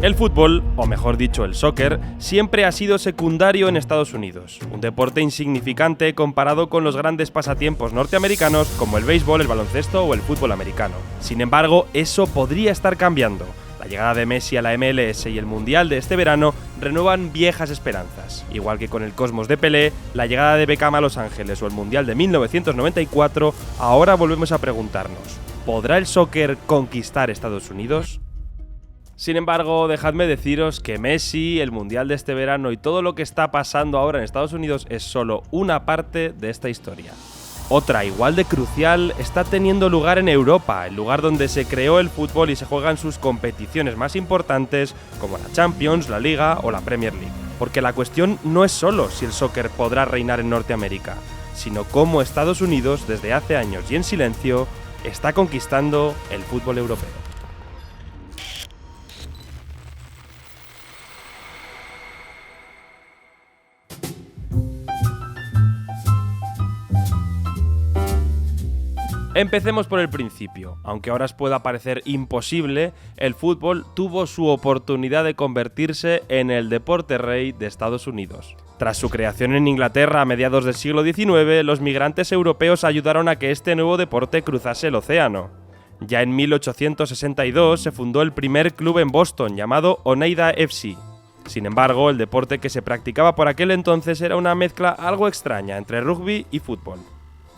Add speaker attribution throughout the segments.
Speaker 1: El fútbol, o mejor dicho el soccer, siempre ha sido secundario en Estados Unidos, un deporte insignificante comparado con los grandes pasatiempos norteamericanos como el béisbol, el baloncesto o el fútbol americano. Sin embargo, eso podría estar cambiando. La llegada de Messi a la MLS y el Mundial de este verano renuevan viejas esperanzas. Igual que con el Cosmos de Pelé, la llegada de Beckham a Los Ángeles o el Mundial de 1994, ahora volvemos a preguntarnos, ¿podrá el soccer conquistar Estados Unidos? Sin embargo, dejadme deciros que Messi, el Mundial de este verano y todo lo que está pasando ahora en Estados Unidos es solo una parte de esta historia. Otra, igual de crucial, está teniendo lugar en Europa, el lugar donde se creó el fútbol y se juegan sus competiciones más importantes como la Champions, la Liga o la Premier League. Porque la cuestión no es solo si el soccer podrá reinar en Norteamérica, sino cómo Estados Unidos, desde hace años y en silencio, está conquistando el fútbol europeo. Empecemos por el principio. Aunque ahora os pueda parecer imposible, el fútbol tuvo su oportunidad de convertirse en el deporte rey de Estados Unidos. Tras su creación en Inglaterra a mediados del siglo XIX, los migrantes europeos ayudaron a que este nuevo deporte cruzase el océano. Ya en 1862 se fundó el primer club en Boston llamado Oneida FC. Sin embargo, el deporte que se practicaba por aquel entonces era una mezcla algo extraña entre rugby y fútbol.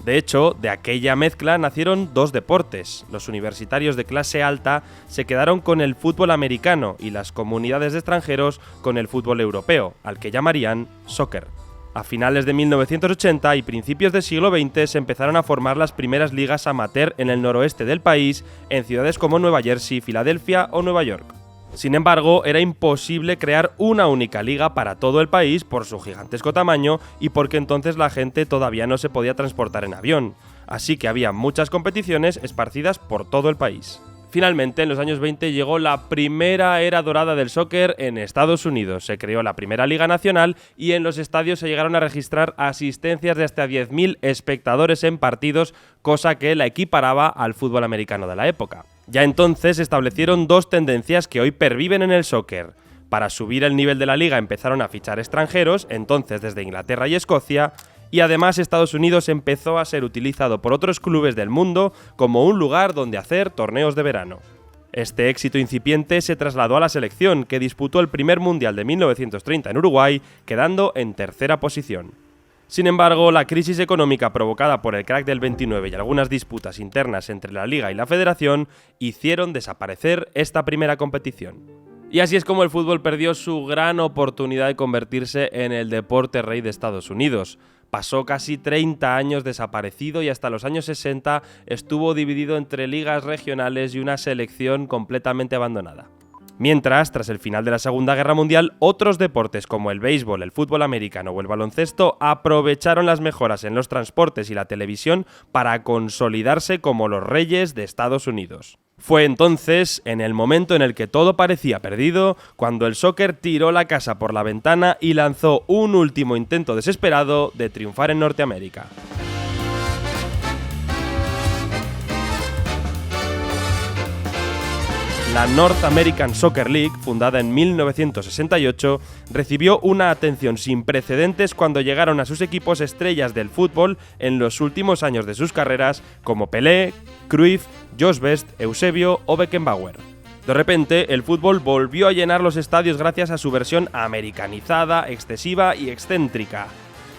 Speaker 1: De hecho, de aquella mezcla nacieron dos deportes. Los universitarios de clase alta se quedaron con el fútbol americano y las comunidades de extranjeros con el fútbol europeo, al que llamarían soccer. A finales de 1980 y principios del siglo XX se empezaron a formar las primeras ligas amateur en el noroeste del país, en ciudades como Nueva Jersey, Filadelfia o Nueva York. Sin embargo, era imposible crear una única liga para todo el país por su gigantesco tamaño y porque entonces la gente todavía no se podía transportar en avión, así que había muchas competiciones esparcidas por todo el país. Finalmente, en los años 20 llegó la primera era dorada del soccer en Estados Unidos. Se creó la primera liga nacional y en los estadios se llegaron a registrar asistencias de hasta 10.000 espectadores en partidos, cosa que la equiparaba al fútbol americano de la época. Ya entonces se establecieron dos tendencias que hoy perviven en el soccer. Para subir el nivel de la liga empezaron a fichar extranjeros, entonces desde Inglaterra y Escocia, y además Estados Unidos empezó a ser utilizado por otros clubes del mundo como un lugar donde hacer torneos de verano. Este éxito incipiente se trasladó a la selección, que disputó el primer Mundial de 1930 en Uruguay, quedando en tercera posición. Sin embargo, la crisis económica provocada por el crack del 29 y algunas disputas internas entre la Liga y la Federación hicieron desaparecer esta primera competición. Y así es como el fútbol perdió su gran oportunidad de convertirse en el deporte rey de Estados Unidos. Pasó casi 30 años desaparecido y hasta los años 60 estuvo dividido entre ligas regionales y una selección completamente abandonada. Mientras, tras el final de la Segunda Guerra Mundial, otros deportes como el béisbol, el fútbol americano o el baloncesto aprovecharon las mejoras en los transportes y la televisión para consolidarse como los reyes de Estados Unidos. Fue entonces, en el momento en el que todo parecía perdido, cuando el soccer tiró la casa por la ventana y lanzó un último intento desesperado de triunfar en Norteamérica. La North American Soccer League, fundada en 1968, recibió una atención sin precedentes cuando llegaron a sus equipos estrellas del fútbol en los últimos años de sus carreras como Pelé, Cruyff, Josh Best, Eusebio o Beckenbauer. De repente, el fútbol volvió a llenar los estadios gracias a su versión americanizada, excesiva y excéntrica.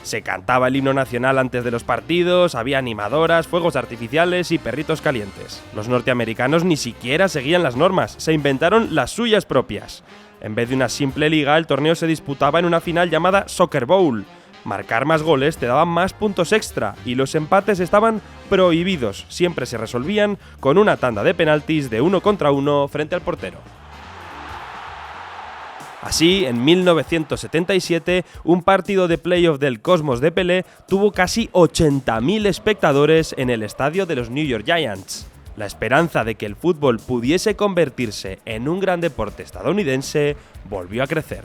Speaker 1: Se cantaba el himno nacional antes de los partidos, había animadoras, fuegos artificiales y perritos calientes. Los norteamericanos ni siquiera seguían las normas, se inventaron las suyas propias. En vez de una simple liga, el torneo se disputaba en una final llamada Soccer Bowl. Marcar más goles te daban más puntos extra y los empates estaban prohibidos, siempre se resolvían con una tanda de penaltis de 1 contra 1 frente al portero. Así, en 1977, un partido de playoff del Cosmos de Pelé tuvo casi 80.000 espectadores en el estadio de los New York Giants. La esperanza de que el fútbol pudiese convertirse en un gran deporte estadounidense volvió a crecer.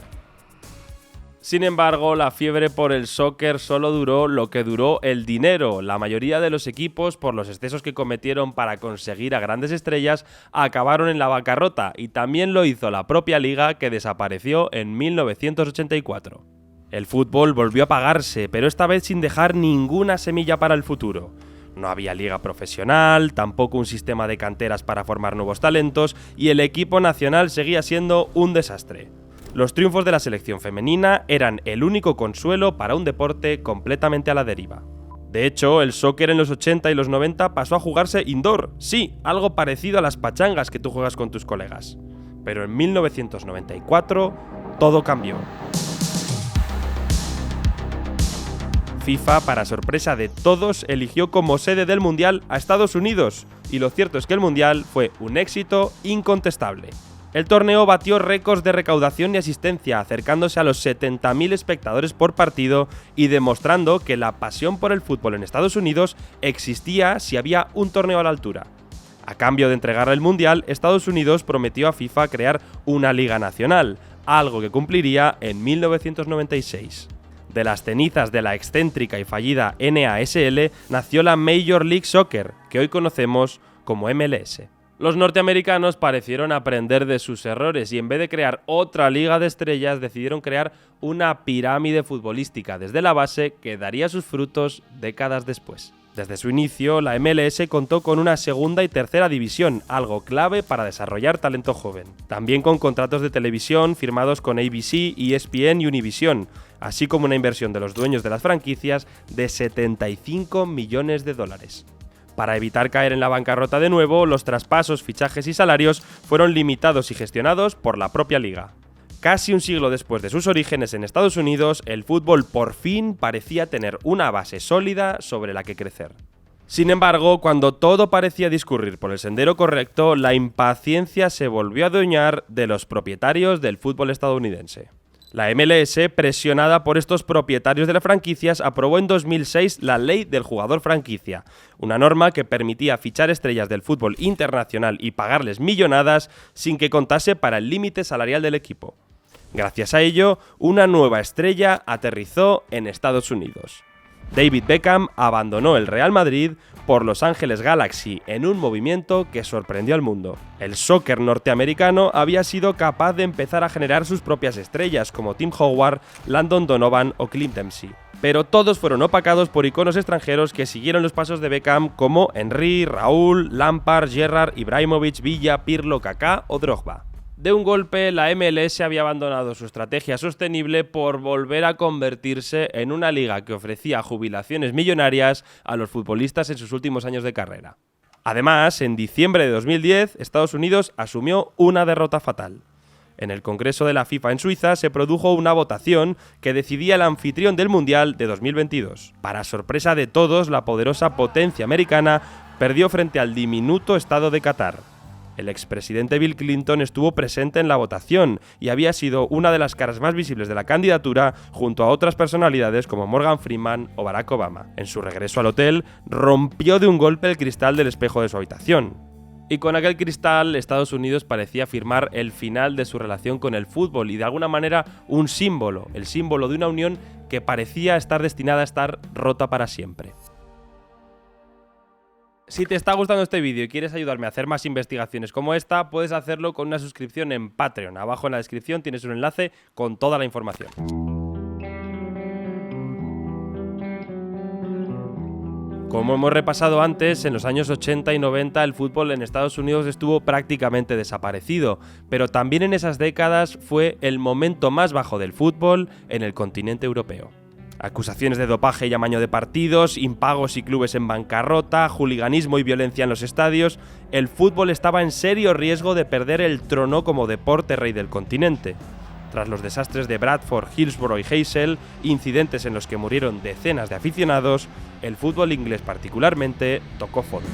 Speaker 1: Sin embargo, la fiebre por el soccer solo duró lo que duró el dinero. La mayoría de los equipos, por los excesos que cometieron para conseguir a grandes estrellas, acabaron en la bancarrota, y también lo hizo la propia liga, que desapareció en 1984. El fútbol volvió a apagarse, pero esta vez sin dejar ninguna semilla para el futuro. No había liga profesional, tampoco un sistema de canteras para formar nuevos talentos, y el equipo nacional seguía siendo un desastre. Los triunfos de la selección femenina eran el único consuelo para un deporte completamente a la deriva. De hecho, el soccer en los 80 y los 90 pasó a jugarse indoor, sí, algo parecido a las pachangas que tú juegas con tus colegas. Pero en 1994 todo cambió. FIFA, para sorpresa de todos, eligió como sede del Mundial a Estados Unidos, y lo cierto es que el Mundial fue un éxito incontestable. El torneo batió récords de recaudación y asistencia, acercándose a los 70.000 espectadores por partido y demostrando que la pasión por el fútbol en Estados Unidos existía si había un torneo a la altura. A cambio de entregar el Mundial, Estados Unidos prometió a FIFA crear una liga nacional, algo que cumpliría en 1996. De las cenizas de la excéntrica y fallida NASL nació la Major League Soccer, que hoy conocemos como MLS. Los norteamericanos parecieron aprender de sus errores y en vez de crear otra liga de estrellas decidieron crear una pirámide futbolística desde la base que daría sus frutos décadas después. Desde su inicio, la MLS contó con una segunda y tercera división, algo clave para desarrollar talento joven. También con contratos de televisión firmados con ABC, ESPN y Univision, así como una inversión de los dueños de las franquicias de $75 millones. Para evitar caer en la bancarrota de nuevo, los traspasos, fichajes y salarios fueron limitados y gestionados por la propia liga. Casi un siglo después de sus orígenes en Estados Unidos, el fútbol por fin parecía tener una base sólida sobre la que crecer. Sin embargo, cuando todo parecía discurrir por el sendero correcto, la impaciencia se volvió a adueñar de los propietarios del fútbol estadounidense. La MLS, presionada por estos propietarios de las franquicias, aprobó en 2006 la Ley del Jugador Franquicia, una norma que permitía fichar estrellas del fútbol internacional y pagarles millonadas sin que contase para el límite salarial del equipo. Gracias a ello, una nueva estrella aterrizó en Estados Unidos. David Beckham abandonó el Real Madrid por Los Ángeles Galaxy en un movimiento que sorprendió al mundo. El soccer norteamericano había sido capaz de empezar a generar sus propias estrellas como Tim Howard, Landon Donovan o Clint Dempsey. Pero todos fueron opacados por iconos extranjeros que siguieron los pasos de Beckham como Henry, Raúl, Lampard, Gerrard, Ibrahimovic, Villa, Pirlo, Kaká o Drogba. De un golpe, la MLS había abandonado su estrategia sostenible por volver a convertirse en una liga que ofrecía jubilaciones millonarias a los futbolistas en sus últimos años de carrera. Además, en diciembre de 2010, Estados Unidos asumió una derrota fatal. En el Congreso de la FIFA en Suiza se produjo una votación que decidía el anfitrión del Mundial de 2022. Para sorpresa de todos, la poderosa potencia americana perdió frente al diminuto estado de Qatar. El expresidente Bill Clinton estuvo presente en la votación y había sido una de las caras más visibles de la candidatura junto a otras personalidades como Morgan Freeman o Barack Obama. En su regreso al hotel, rompió de un golpe el cristal del espejo de su habitación. Y con aquel cristal, Estados Unidos parecía firmar el final de su relación con el fútbol y de alguna manera un símbolo, el símbolo de una unión que parecía estar destinada a estar rota para siempre. Si te está gustando este vídeo y quieres ayudarme a hacer más investigaciones como esta, puedes hacerlo con una suscripción en Patreon. Abajo en la descripción tienes un enlace con toda la información. Como hemos repasado antes, en los años 80 y 90 el fútbol en Estados Unidos estuvo prácticamente desaparecido, pero también en esas décadas fue el momento más bajo del fútbol en el continente europeo. Acusaciones de dopaje y amaño de partidos, impagos y clubes en bancarrota, juliganismo y violencia en los estadios, el fútbol estaba en serio riesgo de perder el trono como deporte rey del continente. Tras los desastres de Bradford, Hillsborough y Heysel, incidentes en los que murieron decenas de aficionados, el fútbol inglés particularmente tocó fondo.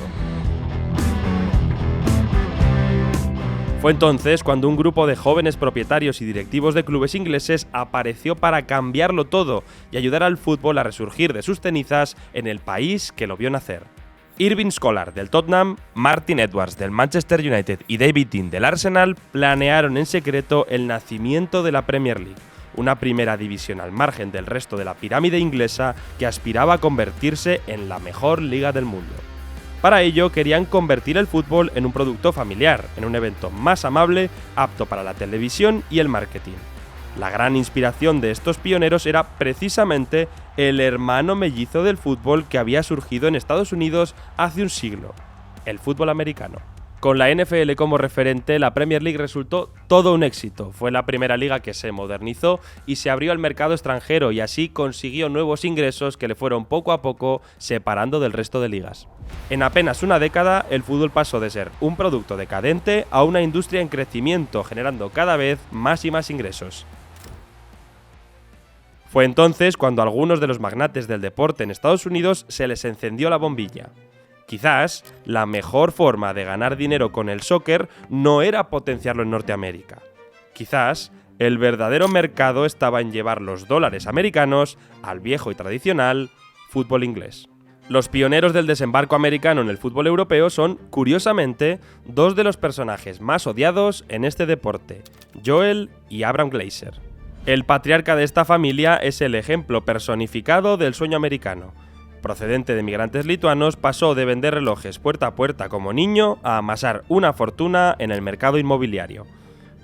Speaker 1: Fue entonces cuando un grupo de jóvenes propietarios y directivos de clubes ingleses apareció para cambiarlo todo y ayudar al fútbol a resurgir de sus cenizas en el país que lo vio nacer. Irving Scholar del Tottenham, Martin Edwards del Manchester United y David Dein del Arsenal planearon en secreto el nacimiento de la Premier League, una primera división al margen del resto de la pirámide inglesa que aspiraba a convertirse en la mejor liga del mundo. Para ello querían convertir el fútbol en un producto familiar, en un evento más amable, apto para la televisión y el marketing. La gran inspiración de estos pioneros era precisamente el hermano mellizo del fútbol que había surgido en Estados Unidos hace un siglo, el fútbol americano. Con la NFL como referente, la Premier League resultó todo un éxito. Fue la primera liga que se modernizó y se abrió al mercado extranjero y así consiguió nuevos ingresos que le fueron poco a poco separando del resto de ligas. En apenas una década, el fútbol pasó de ser un producto decadente a una industria en crecimiento, generando cada vez más y más ingresos. Fue entonces cuando a algunos de los magnates del deporte en Estados Unidos se les encendió la bombilla. Quizás la mejor forma de ganar dinero con el soccer no era potenciarlo en Norteamérica. Quizás el verdadero mercado estaba en llevar los dólares americanos al viejo y tradicional fútbol inglés. Los pioneros del desembarco americano en el fútbol europeo son, curiosamente, dos de los personajes más odiados en este deporte, Joel y Abraham Glazer. El patriarca de esta familia es el ejemplo personificado del sueño americano. Procedente de migrantes lituanos, pasó de vender relojes puerta a puerta como niño a amasar una fortuna en el mercado inmobiliario.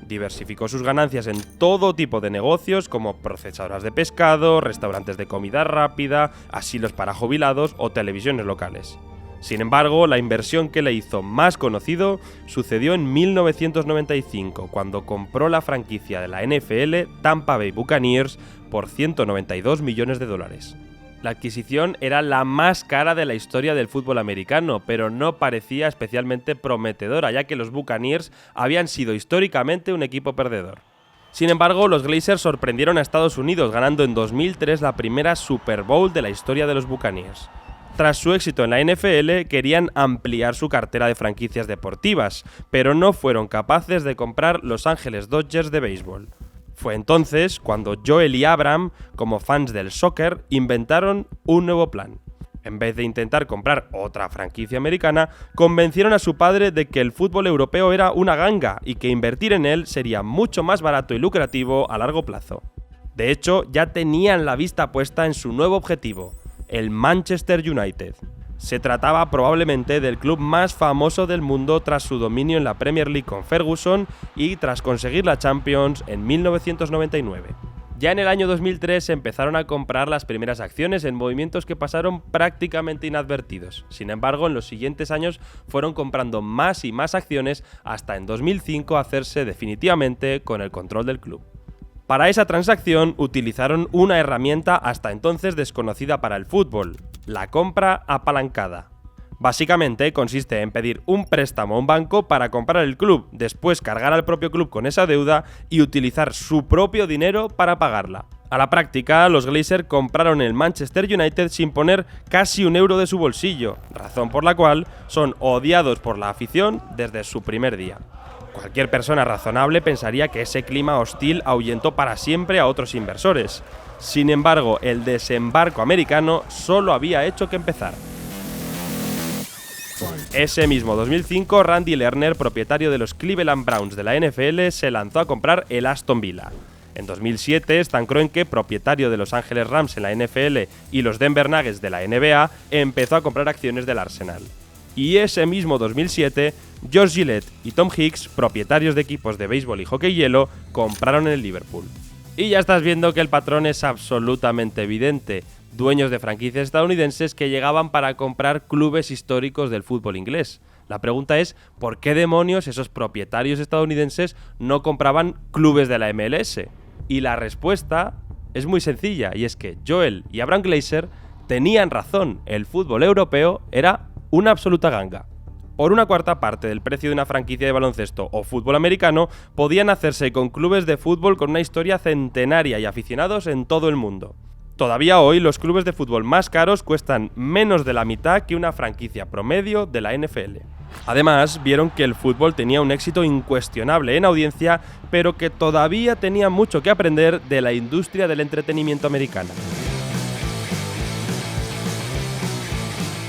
Speaker 1: Diversificó sus ganancias en todo tipo de negocios como procesadoras de pescado, restaurantes de comida rápida, asilos para jubilados o televisiones locales. Sin embargo, la inversión que le hizo más conocido sucedió en 1995, cuando compró la franquicia de la NFL Tampa Bay Buccaneers por $192 millones. La adquisición era la más cara de la historia del fútbol americano, pero no parecía especialmente prometedora, ya que los Buccaneers habían sido históricamente un equipo perdedor. Sin embargo, los Glazers sorprendieron a Estados Unidos, ganando en 2003 la primera Super Bowl de la historia de los Buccaneers. Tras su éxito en la NFL, querían ampliar su cartera de franquicias deportivas, pero no fueron capaces de comprar Los Ángeles Dodgers de béisbol. Fue entonces cuando Joel y Abraham, como fans del soccer, inventaron un nuevo plan. En vez de intentar comprar otra franquicia americana, convencieron a su padre de que el fútbol europeo era una ganga y que invertir en él sería mucho más barato y lucrativo a largo plazo. De hecho, ya tenían la vista puesta en su nuevo objetivo, el Manchester United. Se trataba probablemente del club más famoso del mundo tras su dominio en la Premier League con Ferguson y tras conseguir la Champions en 1999. Ya en el año 2003 se empezaron a comprar las primeras acciones en movimientos que pasaron prácticamente inadvertidos. Sin embargo, en los siguientes años fueron comprando más y más acciones hasta en 2005 hacerse definitivamente con el control del club. Para esa transacción utilizaron una herramienta hasta entonces desconocida para el fútbol, la compra apalancada. Básicamente consiste en pedir un préstamo a un banco para comprar el club, después cargar al propio club con esa deuda y utilizar su propio dinero para pagarla. A la práctica, los Glazers compraron el Manchester United sin poner casi un euro de su bolsillo, razón por la cual son odiados por la afición desde su primer día. Cualquier persona razonable pensaría que ese clima hostil ahuyentó para siempre a otros inversores. Sin embargo, el desembarco americano solo había hecho que empezar. Ese mismo 2005, Randy Lerner, propietario de los Cleveland Browns de la NFL, se lanzó a comprar el Aston Villa. En 2007, Stan Kroenke, propietario de Los Ángeles Rams en la NFL y los Denver Nuggets de la NBA, empezó a comprar acciones del Arsenal. Y ese mismo 2007, George Gillett y Tom Hicks, propietarios de equipos de béisbol y hockey hielo, compraron el Liverpool. Y ya estás viendo que el patrón es absolutamente evidente. Dueños de franquicias estadounidenses que llegaban para comprar clubes históricos del fútbol inglés. La pregunta es, ¿por qué demonios esos propietarios estadounidenses no compraban clubes de la MLS? Y la respuesta es muy sencilla, y es que Joel y Abraham Glazer tenían razón, el fútbol europeo era una absoluta ganga. Por una cuarta parte del precio de una franquicia de baloncesto o fútbol americano, podían hacerse con clubes de fútbol con una historia centenaria y aficionados en todo el mundo. Todavía hoy, los clubes de fútbol más caros cuestan menos de la mitad que una franquicia promedio de la NFL. Además, vieron que el fútbol tenía un éxito incuestionable en audiencia, pero que todavía tenía mucho que aprender de la industria del entretenimiento americana.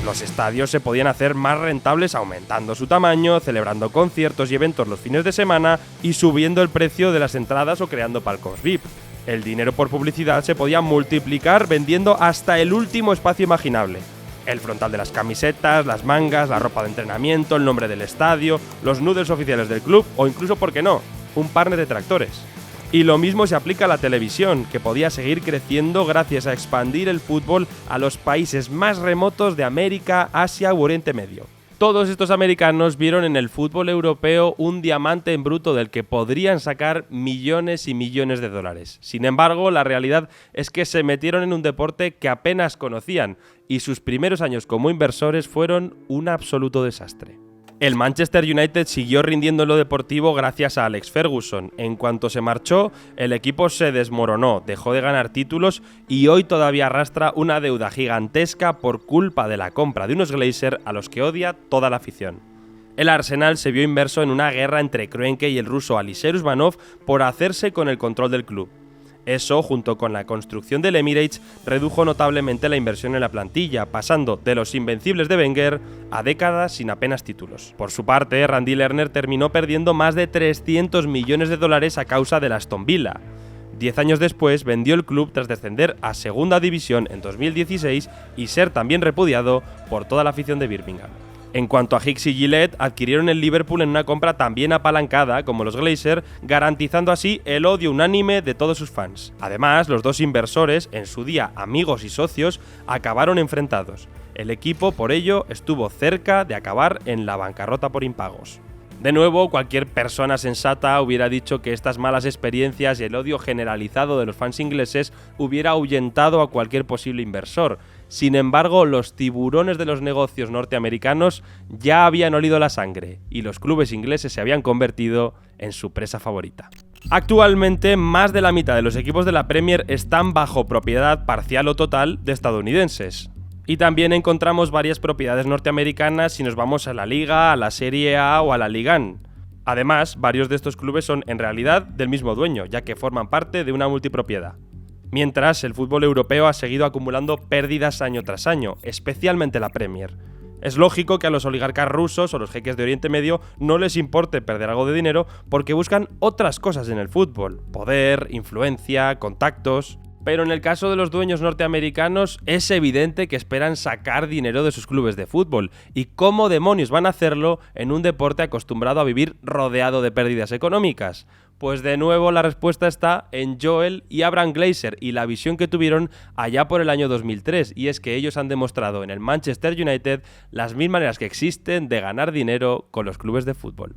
Speaker 1: Los estadios se podían hacer más rentables aumentando su tamaño, celebrando conciertos y eventos los fines de semana y subiendo el precio de las entradas o creando palcos VIP. El dinero por publicidad se podía multiplicar vendiendo hasta el último espacio imaginable. El frontal de las camisetas, las mangas, la ropa de entrenamiento, el nombre del estadio, los noodles oficiales del club o incluso, ¿por qué no?, un partner de tractores. Y lo mismo se aplica a la televisión, que podía seguir creciendo gracias a expandir el fútbol a los países más remotos de América, Asia u Oriente Medio. Todos estos americanos vieron en el fútbol europeo un diamante en bruto del que podrían sacar millones y millones de dólares. Sin embargo, la realidad es que se metieron en un deporte que apenas conocían y sus primeros años como inversores fueron un absoluto desastre. El Manchester United siguió rindiendo en lo deportivo gracias a Alex Ferguson. En cuanto se marchó, el equipo se desmoronó, dejó de ganar títulos y hoy todavía arrastra una deuda gigantesca por culpa de la compra de unos Glazer a los que odia toda la afición. El Arsenal se vio inmerso en una guerra entre Kroenke y el ruso Alisher Usmanov por hacerse con el control del club. Eso, junto con la construcción del Emirates, redujo notablemente la inversión en la plantilla, pasando de los invencibles de Wenger a décadas sin apenas títulos. Por su parte, Randy Lerner terminó perdiendo más de 300 millones de dólares a causa del Aston Villa. 10 años después vendió el club tras descender a Segunda División en 2016 y ser también repudiado por toda la afición de Birmingham. En cuanto a Hicks y Gillette, adquirieron el Liverpool en una compra también apalancada como los Glazer, garantizando así el odio unánime de todos sus fans. Además, los dos inversores, en su día amigos y socios, acabaron enfrentados. El equipo, por ello, estuvo cerca de acabar en la bancarrota por impagos. De nuevo, cualquier persona sensata hubiera dicho que estas malas experiencias y el odio generalizado de los fans ingleses hubiera ahuyentado a cualquier posible inversor. Sin embargo, los tiburones de los negocios norteamericanos ya habían olido la sangre y los clubes ingleses se habían convertido en su presa favorita. Actualmente, más de la mitad de los equipos de la Premier están bajo propiedad parcial o total de estadounidenses. Y también encontramos varias propiedades norteamericanas si nos vamos a la Liga, a la Serie A o a la Liga 1. Además, varios de estos clubes son en realidad del mismo dueño, ya que forman parte de una multipropiedad. Mientras, el fútbol europeo ha seguido acumulando pérdidas año tras año, especialmente la Premier. Es lógico que a los oligarcas rusos o los jeques de Oriente Medio no les importe perder algo de dinero porque buscan otras cosas en el fútbol: poder, influencia, contactos. Pero en el caso de los dueños norteamericanos es evidente que esperan sacar dinero de sus clubes de fútbol. ¿Y cómo demonios van a hacerlo en un deporte acostumbrado a vivir rodeado de pérdidas económicas? Pues de nuevo la respuesta está en Joel y Abraham Glazer y la visión que tuvieron allá por el año 2003, y es que ellos han demostrado en el Manchester United las mil maneras que existen de ganar dinero con los clubes de fútbol.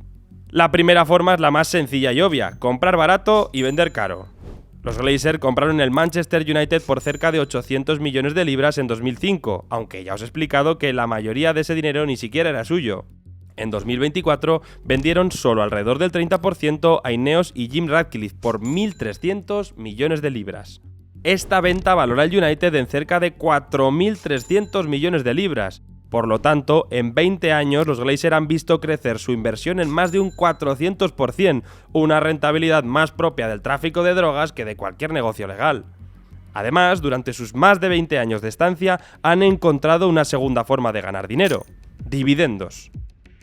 Speaker 1: La primera forma es la más sencilla y obvia: comprar barato y vender caro. Los Glazer compraron el Manchester United por cerca de 800 millones de libras en 2005, aunque ya os he explicado que la mayoría de ese dinero ni siquiera era suyo. En 2024 vendieron solo alrededor del 30% a Ineos y Jim Ratcliffe por 1.300 millones de libras. Esta venta valora al United en cerca de 4.300 millones de libras. Por lo tanto, en 20 años los Glazer han visto crecer su inversión en más de un 400%, una rentabilidad más propia del tráfico de drogas que de cualquier negocio legal. Además, durante sus más de 20 años de estancia, han encontrado una segunda forma de ganar dinero: dividendos.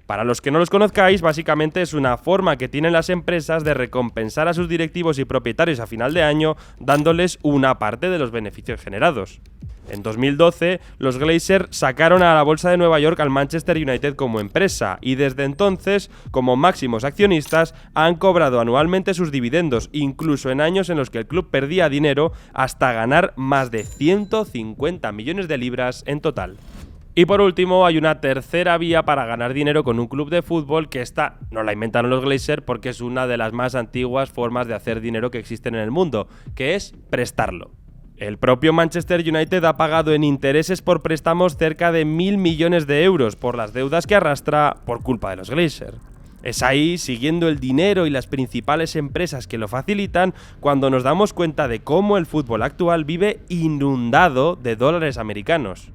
Speaker 1: Para los que no los conozcáis, básicamente es una forma que tienen las empresas de recompensar a sus directivos y propietarios a final de año dándoles una parte de los beneficios generados. En 2012, los Glazer sacaron a la bolsa de Nueva York al Manchester United como empresa y desde entonces, como máximos accionistas, han cobrado anualmente sus dividendos, incluso en años en los que el club perdía dinero, hasta ganar más de 150 millones de libras en total. Y por último, hay una tercera vía para ganar dinero con un club de fútbol que esta no la inventaron los Glazer porque es una de las más antiguas formas de hacer dinero que existen en el mundo, que es prestarlo. El propio Manchester United ha pagado en intereses por préstamos cerca de 1.000 millones de euros por las deudas que arrastra por culpa de los Glazer. Es ahí, siguiendo el dinero y las principales empresas que lo facilitan, cuando nos damos cuenta de cómo el fútbol actual vive inundado de dólares americanos.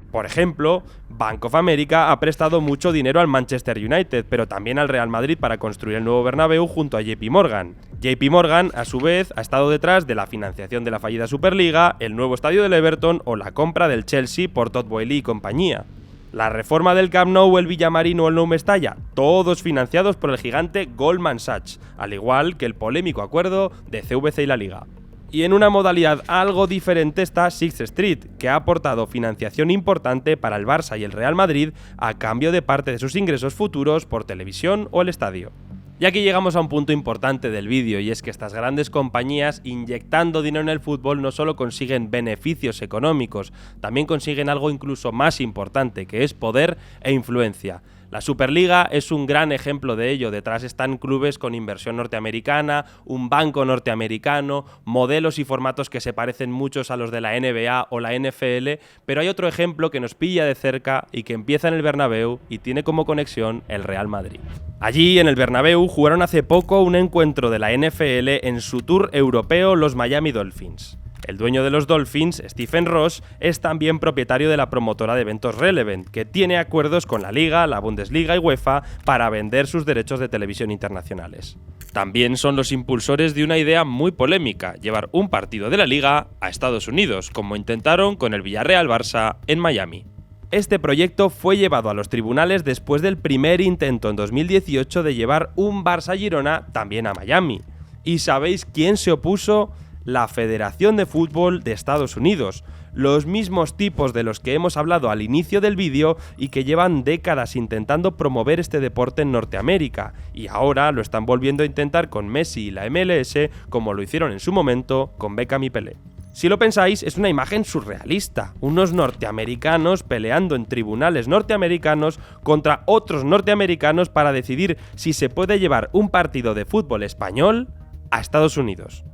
Speaker 1: Por ejemplo, Bank of America ha prestado mucho dinero al Manchester United, pero también al Real Madrid para construir el nuevo Bernabéu junto a JP Morgan. JP Morgan, a su vez, ha estado detrás de la financiación de la fallida Superliga, el nuevo estadio del Everton o la compra del Chelsea por Todd Boehly y compañía. La reforma del Camp Nou, el Villamarín o el Nou Mestalla, todos financiados por el gigante Goldman Sachs, al igual que el polémico acuerdo de CVC y la Liga. Y en una modalidad algo diferente está Sixth Street, que ha aportado financiación importante para el Barça y el Real Madrid a cambio de parte de sus ingresos futuros por televisión o el estadio. Y aquí llegamos a un punto importante del vídeo, y es que estas grandes compañías, inyectando dinero en el fútbol, no solo consiguen beneficios económicos, también consiguen algo incluso más importante, que es poder e influencia. La Superliga es un gran ejemplo de ello. Detrás están clubes con inversión norteamericana, un banco norteamericano, modelos y formatos que se parecen muchos a los de la NBA o la NFL, pero hay otro ejemplo que nos pilla de cerca y que empieza en el Bernabéu y tiene como conexión el Real Madrid. Allí, en el Bernabéu, jugaron hace poco un encuentro de la NFL en su tour europeo los Miami Dolphins. El dueño de los Dolphins, Stephen Ross, es también propietario de la promotora de eventos Relevant, que tiene acuerdos con la Liga, la Bundesliga y UEFA para vender sus derechos de televisión internacionales. También son los impulsores de una idea muy polémica, llevar un partido de la Liga a Estados Unidos, como intentaron con el Villarreal-Barça en Miami. Este proyecto fue llevado a los tribunales después del primer intento en 2018 de llevar un Barça-Girona también a Miami. ¿Y sabéis quién se opuso? La Federación de Fútbol de Estados Unidos, los mismos tipos de los que hemos hablado al inicio del vídeo y que llevan décadas intentando promover este deporte en Norteamérica, y ahora lo están volviendo a intentar con Messi y la MLS, como lo hicieron en su momento con Beckham y Pelé. Si lo pensáis, es una imagen surrealista, unos norteamericanos peleando en tribunales norteamericanos contra otros norteamericanos para decidir si se puede llevar un partido de fútbol español a Estados Unidos.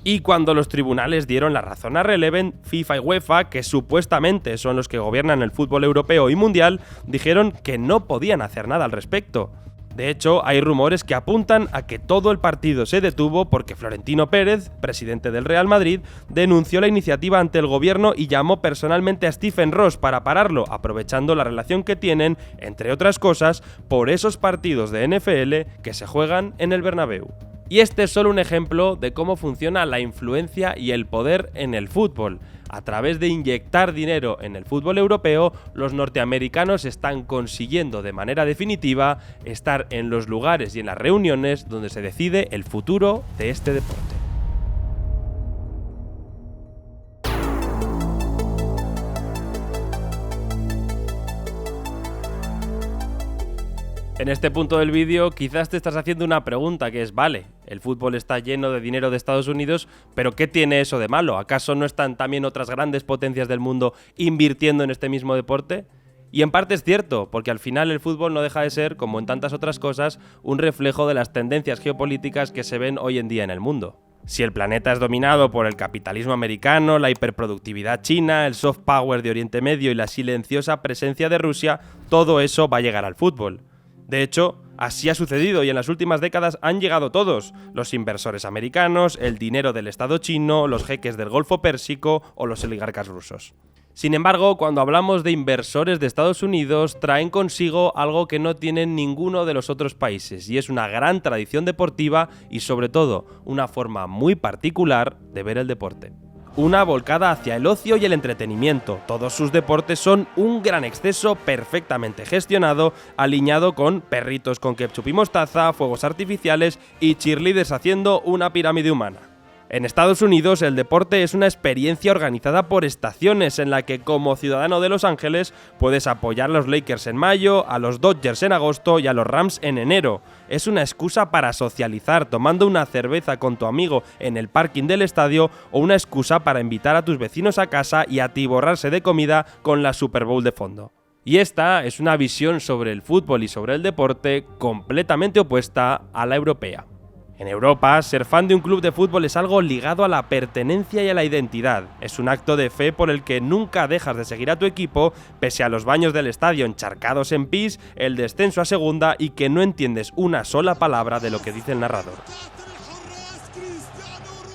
Speaker 1: Y cuando los tribunales dieron la razón a Relevant, FIFA y UEFA, que supuestamente son los que gobiernan el fútbol europeo y mundial, dijeron que no podían hacer nada al respecto. De hecho, hay rumores que apuntan a que todo el partido se detuvo porque Florentino Pérez, presidente del Real Madrid, denunció la iniciativa ante el gobierno y llamó personalmente a Stephen Ross para pararlo, aprovechando la relación que tienen, entre otras cosas, por esos partidos de NFL que se juegan en el Bernabéu. Y este es solo un ejemplo de cómo funciona la influencia y el poder en el fútbol. A través de inyectar dinero en el fútbol europeo, los norteamericanos están consiguiendo de manera definitiva estar en los lugares y en las reuniones donde se decide el futuro de este deporte. En este punto del vídeo quizás te estás haciendo una pregunta que es, vale, el fútbol está lleno de dinero de Estados Unidos, pero ¿qué tiene eso de malo? ¿Acaso no están también otras grandes potencias del mundo invirtiendo en este mismo deporte? Y en parte es cierto, porque al final el fútbol no deja de ser, como en tantas otras cosas, un reflejo de las tendencias geopolíticas que se ven hoy en día en el mundo. Si el planeta es dominado por el capitalismo americano, la hiperproductividad china, el soft power de Oriente Medio y la silenciosa presencia de Rusia, todo eso va a llegar al fútbol. De hecho, así ha sucedido y en las últimas décadas han llegado todos, los inversores americanos, el dinero del Estado chino, los jeques del Golfo Pérsico o los oligarcas rusos. Sin embargo, cuando hablamos de inversores de Estados Unidos, traen consigo algo que no tienen ninguno de los otros países, y es una gran tradición deportiva y sobre todo una forma muy particular de ver el deporte. Una volcada hacia el ocio y el entretenimiento. Todos sus deportes son un gran exceso perfectamente gestionado, alineado con perritos con ketchup y mostaza, fuegos artificiales y cheerleaders haciendo una pirámide humana. En Estados Unidos, el deporte es una experiencia organizada por estaciones en la que, como ciudadano de Los Ángeles, puedes apoyar a los Lakers en mayo, a los Dodgers en agosto y a los Rams en enero. Es una excusa para socializar tomando una cerveza con tu amigo en el parking del estadio o una excusa para invitar a tus vecinos a casa y atiborrarse de comida con la Super Bowl de fondo. Y esta es una visión sobre el fútbol y sobre el deporte completamente opuesta a la europea. En Europa, ser fan de un club de fútbol es algo ligado a la pertenencia y a la identidad. Es un acto de fe por el que nunca dejas de seguir a tu equipo, pese a los baños del estadio encharcados en pis, el descenso a segunda y que no entiendes una sola palabra de lo que dice el narrador.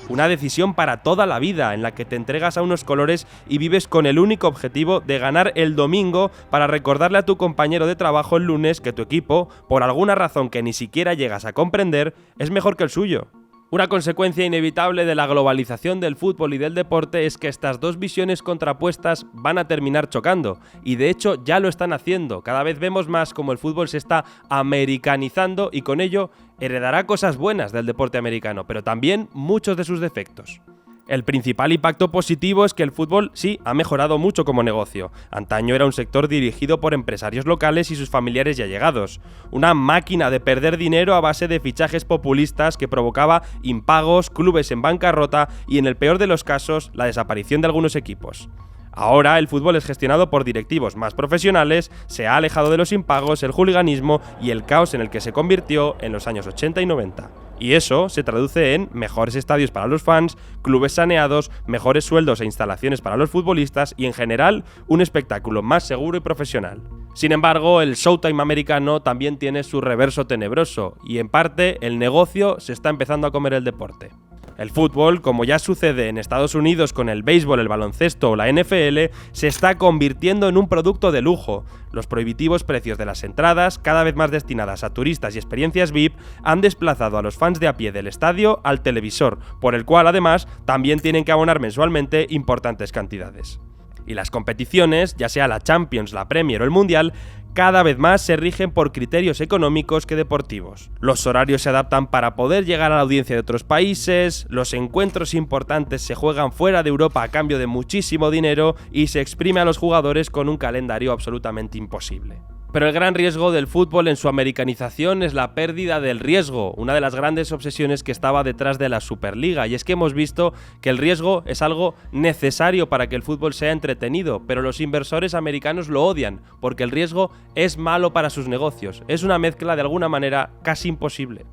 Speaker 1: Una decisión para toda la vida, en la que te entregas a unos colores y vives con el único objetivo de ganar el domingo para recordarle a tu compañero de trabajo el lunes que tu equipo, por alguna razón que ni siquiera llegas a comprender, es mejor que el suyo. Una consecuencia inevitable de la globalización del fútbol y del deporte es que estas dos visiones contrapuestas van a terminar chocando, y de hecho ya lo están haciendo. Cada vez vemos más cómo el fútbol se está americanizando y con ello heredará cosas buenas del deporte americano, pero también muchos de sus defectos. El principal impacto positivo es que el fútbol sí ha mejorado mucho como negocio. Antaño era un sector dirigido por empresarios locales y sus familiares y allegados. Una máquina de perder dinero a base de fichajes populistas que provocaba impagos, clubes en bancarrota y, en el peor de los casos, la desaparición de algunos equipos. Ahora el fútbol es gestionado por directivos más profesionales, se ha alejado de los impagos, el hooliganismo y el caos en el que se convirtió en los años 80 y 90. Y eso se traduce en mejores estadios para los fans, clubes saneados, mejores sueldos e instalaciones para los futbolistas y, en general, un espectáculo más seguro y profesional. Sin embargo, el Showtime americano también tiene su reverso tenebroso y, en parte, el negocio se está empezando a comer el deporte. El fútbol, como ya sucede en Estados Unidos con el béisbol, el baloncesto o la NFL, se está convirtiendo en un producto de lujo. Los prohibitivos precios de las entradas, cada vez más destinadas a turistas y experiencias VIP, han desplazado a los fans de a pie del estadio al televisor, por el cual además también tienen que abonar mensualmente importantes cantidades. Y las competiciones, ya sea la Champions, la Premier o el Mundial, cada vez más se rigen por criterios económicos que deportivos. Los horarios se adaptan para poder llegar a la audiencia de otros países, los encuentros importantes se juegan fuera de Europa a cambio de muchísimo dinero y se exprime a los jugadores con un calendario absolutamente imposible. Pero el gran riesgo del fútbol en su americanización es la pérdida del riesgo, una de las grandes obsesiones que estaba detrás de la Superliga, y es que hemos visto que el riesgo es algo necesario para que el fútbol sea entretenido, pero los inversores americanos lo odian, porque el riesgo es malo para sus negocios, es una mezcla de alguna manera casi imposible.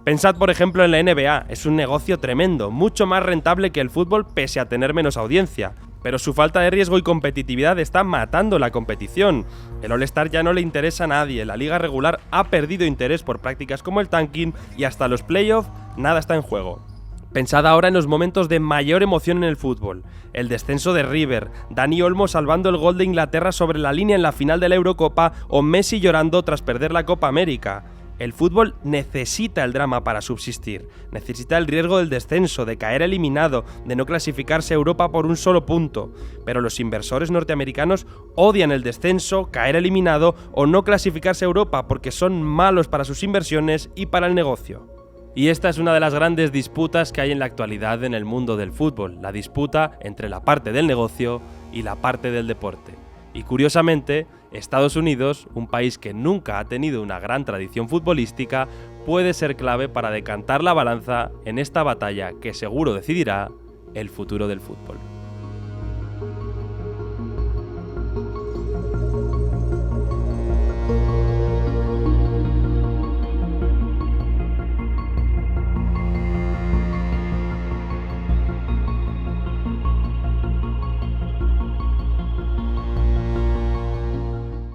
Speaker 1: Pensad por ejemplo en la NBA, es un negocio tremendo, mucho más rentable que el fútbol pese a tener menos audiencia. Pero su falta de riesgo y competitividad está matando la competición. El All-Star ya no le interesa a nadie, la liga regular ha perdido interés por prácticas como el tanking y hasta los playoffs nada está en juego. Pensad ahora en los momentos de mayor emoción en el fútbol. El descenso de River, Dani Olmo salvando el gol de Inglaterra sobre la línea en la final de la Eurocopa o Messi llorando tras perder la Copa América. El fútbol necesita el drama para subsistir, necesita el riesgo del descenso, de caer eliminado, de no clasificarse a Europa por un solo punto. Pero los inversores norteamericanos odian el descenso, caer eliminado o no clasificarse a Europa porque son malos para sus inversiones y para el negocio. Y esta es una de las grandes disputas que hay en la actualidad en el mundo del fútbol, la disputa entre la parte del negocio y la parte del deporte. Y curiosamente, Estados Unidos, un país que nunca ha tenido una gran tradición futbolística, puede ser clave para decantar la balanza en esta batalla que seguro decidirá el futuro del fútbol.